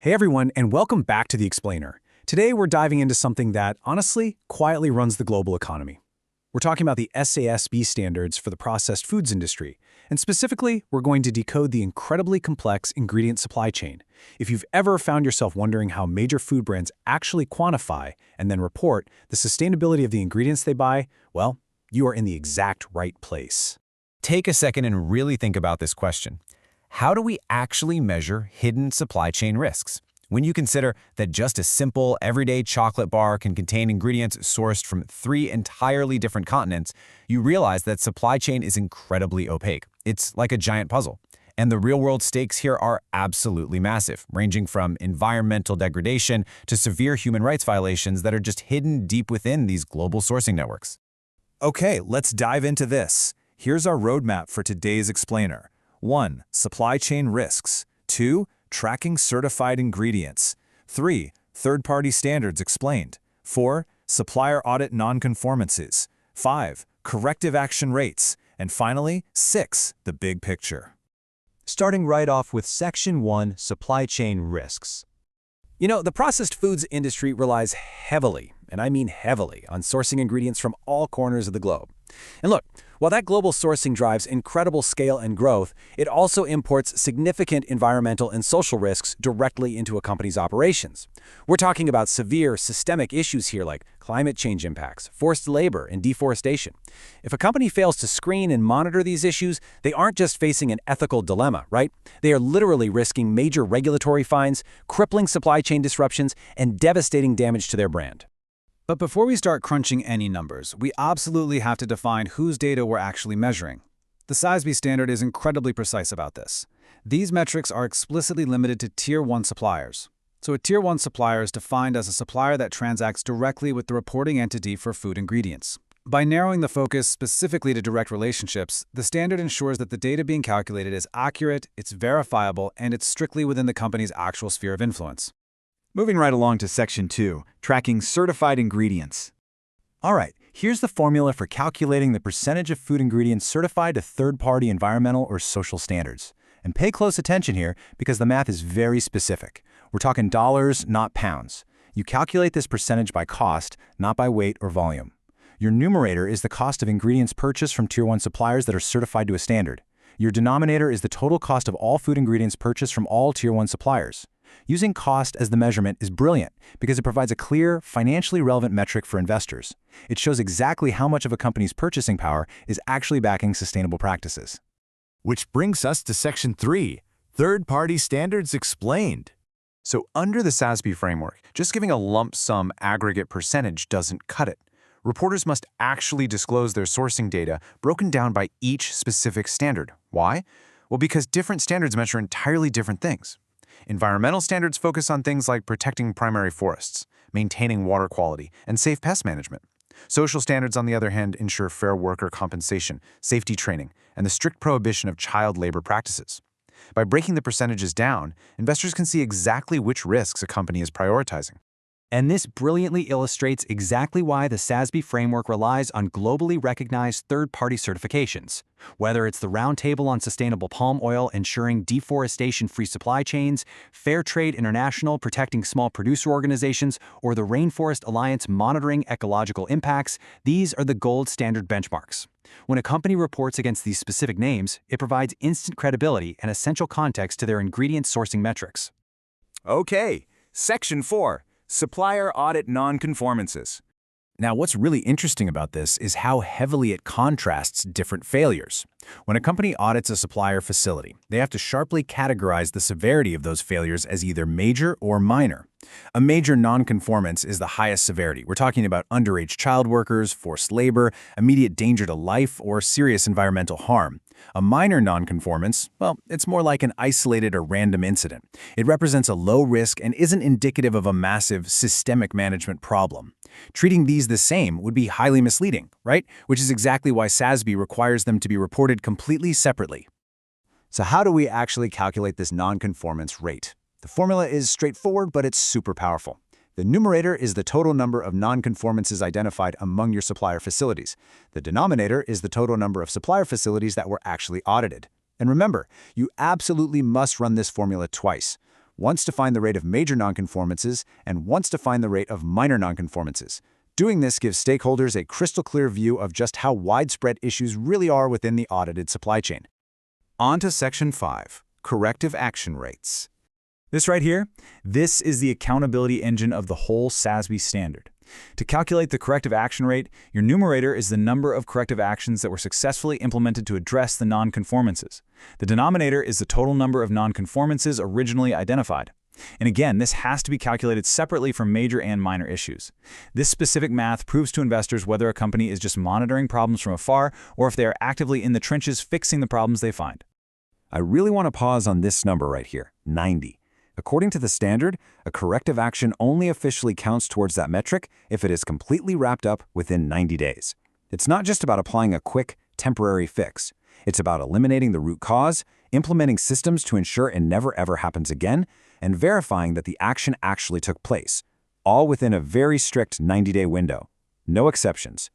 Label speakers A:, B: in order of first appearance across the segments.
A: Hey everyone, and welcome back to The Explainer. Today we're diving into something that, honestly, quietly runs the global economy. We're talking about the SASB standards for the processed foods industry, and specifically, we're going to decode the incredibly complex ingredient supply chain. If you've ever found yourself wondering how major food brands actually quantify and then report the sustainability of the ingredients they buy, well, you are in the exact right place.
B: Take a second and really think about this question. How do we actually measure hidden supply chain risks? When you consider that just a simple, everyday chocolate bar can contain ingredients sourced from 3 entirely different continents, you realize that supply chain is incredibly opaque. It's like a giant puzzle. And the real-world stakes here are absolutely massive, ranging from environmental degradation to severe human rights violations that are just hidden deep within these global sourcing networks.
C: Okay, let's dive into this. Here's our roadmap for today's explainer. 1. Supply chain risks. 2. Tracking certified ingredients. 3. Third-party standards explained. 4. Supplier audit non-conformances. 5. Corrective action rates. And finally, 6. The big picture.
D: Starting right off with Section 1, Supply Chain Risks.
A: You know, the processed foods industry relies heavily, and I mean heavily, on sourcing ingredients from all corners of the globe. And look, while that global sourcing drives incredible scale and growth, it also imports significant environmental and social risks directly into a company's operations. We're talking about severe systemic issues here like climate change impacts, forced labor, and deforestation. If a company fails to screen and monitor these issues, they aren't just facing an ethical dilemma, right? They are literally risking major regulatory fines, crippling supply chain disruptions, and devastating damage to their brand.
E: But before we start crunching any numbers, we absolutely have to define whose data we're actually measuring. The SASB standard is incredibly precise about this. These metrics are explicitly limited to Tier 1 suppliers. So a Tier 1 supplier is defined as a supplier that transacts directly with the reporting entity for food ingredients. By narrowing the focus specifically to direct relationships, the standard ensures that the data being calculated is accurate, it's verifiable, and it's strictly within the company's actual sphere of influence.
C: Moving right along to Section 2, Tracking certified ingredients.
D: All right, here's the formula for calculating the percentage of food ingredients certified to third-party environmental or social standards. And pay close attention here because the math is very specific. We're talking dollars, not pounds. You calculate this percentage by cost, not by weight or volume. Your numerator is the cost of ingredients purchased from Tier 1 suppliers that are certified to a standard. Your denominator is the total cost of all food ingredients purchased from all Tier 1 suppliers. Using cost as the measurement is brilliant because it provides a clear, financially relevant metric for investors. It shows exactly how much of a company's purchasing power is actually backing sustainable practices.
C: Which brings us to Section 3, Third-party standards explained.
F: So under the SASB framework, just giving a lump sum aggregate percentage doesn't cut it. Reporters must actually disclose their sourcing data broken down by each specific standard. Why? Well, because different standards measure entirely different things. Environmental standards focus on things like protecting primary forests, maintaining water quality, and safe pest management. Social standards, on the other hand, ensure fair worker compensation, safety training, and the strict prohibition of child labor practices. By breaking the percentages down, investors can see exactly which risks a company is prioritizing.
D: And this brilliantly illustrates exactly why the SASB framework relies on globally recognized third-party certifications. Whether it's the Roundtable on Sustainable Palm Oil ensuring deforestation-free supply chains, Fairtrade International protecting small producer organizations, or the Rainforest Alliance monitoring ecological impacts, these are the gold standard benchmarks. When a company reports against these specific names, it provides instant credibility and essential context to their ingredient sourcing metrics.
C: Okay, Section 4. Supplier audit non-conformances.
A: Now, what's really interesting about this is how heavily it contrasts different failures. When a company audits a supplier facility, they have to sharply categorize the severity of those failures as either major or minor. A major non-conformance is the highest severity. We're talking about underage child workers, forced labor, immediate danger to life, or serious environmental harm. A minor non-conformance, well, it's more like an isolated or random incident. It represents a low risk and isn't indicative of a massive systemic management problem. Treating these the same would be highly misleading, right? Which is exactly why SASB requires them to be reported completely separately.
D: So how do we actually calculate this non-conformance rate? The formula is straightforward, but it's super powerful. The numerator is the total number of non-conformances identified among your supplier facilities. The denominator is the total number of supplier facilities that were actually audited. And remember, you absolutely must run this formula twice.
C: once to find the rate of major nonconformances, and once to find the rate of minor nonconformances. Doing this gives stakeholders a crystal clear view of just how widespread issues really are within the audited supply chain.
A: On to Section 5, Corrective Action Rates. This right here, this is the accountability engine of the whole SASB standard. To calculate the corrective action rate, your numerator is the number of corrective actions that were successfully implemented to address the nonconformances. The denominator is the total number of nonconformances originally identified. And again, this has to be calculated separately from major and minor issues. This specific math proves to investors whether a company is just monitoring problems from afar or if they are actively in the trenches fixing the problems they find.
C: I really want to pause on this number right here, 90. According to the standard, a corrective action only officially counts towards that metric if it is completely wrapped up within 90 days. It's not just about applying a quick, temporary fix. It's about eliminating the root cause, implementing systems to ensure it never ever happens again, and verifying that the action actually took place, all within a very strict 90-day window. No exceptions.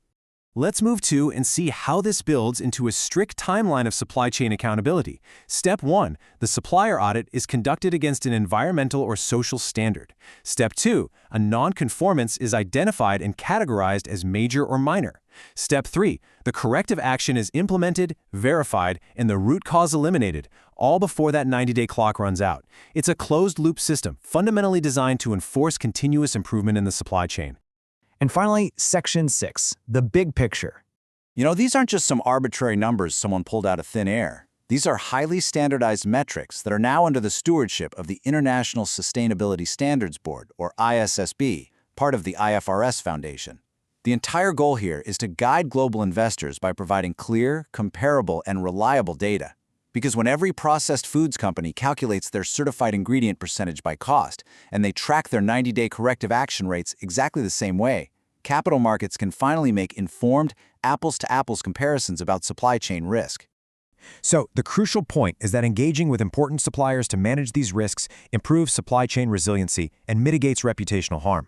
A: Let's move to and see how this builds into a strict timeline of supply chain accountability. Step 1, the supplier audit is conducted against an environmental or social standard. Step 2, a non-conformance is identified and categorized as major or minor. Step 3, the corrective action is implemented, verified, and the root cause eliminated, all before that 90-day clock runs out. It's a closed-loop system, fundamentally designed to enforce continuous improvement in the supply chain.
B: And finally, Section 6, the big picture.
D: You know, these aren't just some arbitrary numbers someone pulled out of thin air. These are highly standardized metrics that are now under the stewardship of the International Sustainability Standards Board, or ISSB, part of the IFRS Foundation. The entire goal here is to guide global investors by providing clear, comparable, and reliable data. Because when every processed foods company calculates their certified ingredient percentage by cost, and they track their 90-day corrective action rates exactly the same way, capital markets can finally make informed, apples-to-apples comparisons about supply chain risk.
B: So, the crucial point is that engaging with important suppliers to manage these risks improves supply chain resiliency and mitigates reputational harm.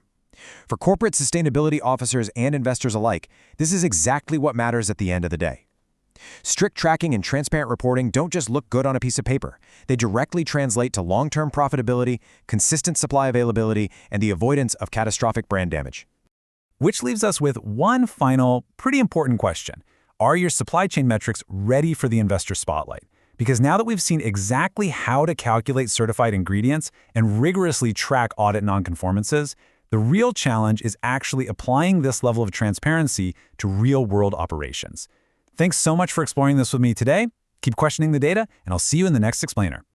B: For corporate sustainability officers and investors alike, this is exactly what matters at the end of the day. Strict tracking and transparent reporting don't just look good on a piece of paper. They directly translate to long-term profitability, consistent supply availability, and the avoidance of catastrophic brand damage.
A: Which leaves us with one final, pretty important question. Are your supply chain metrics ready for the investor spotlight? Because now that we've seen exactly how to calculate certified ingredients and rigorously track audit nonconformances, the real challenge is actually applying this level of transparency to real-world operations. Thanks so much for exploring this with me today. Keep questioning the data, and I'll see you in the next explainer.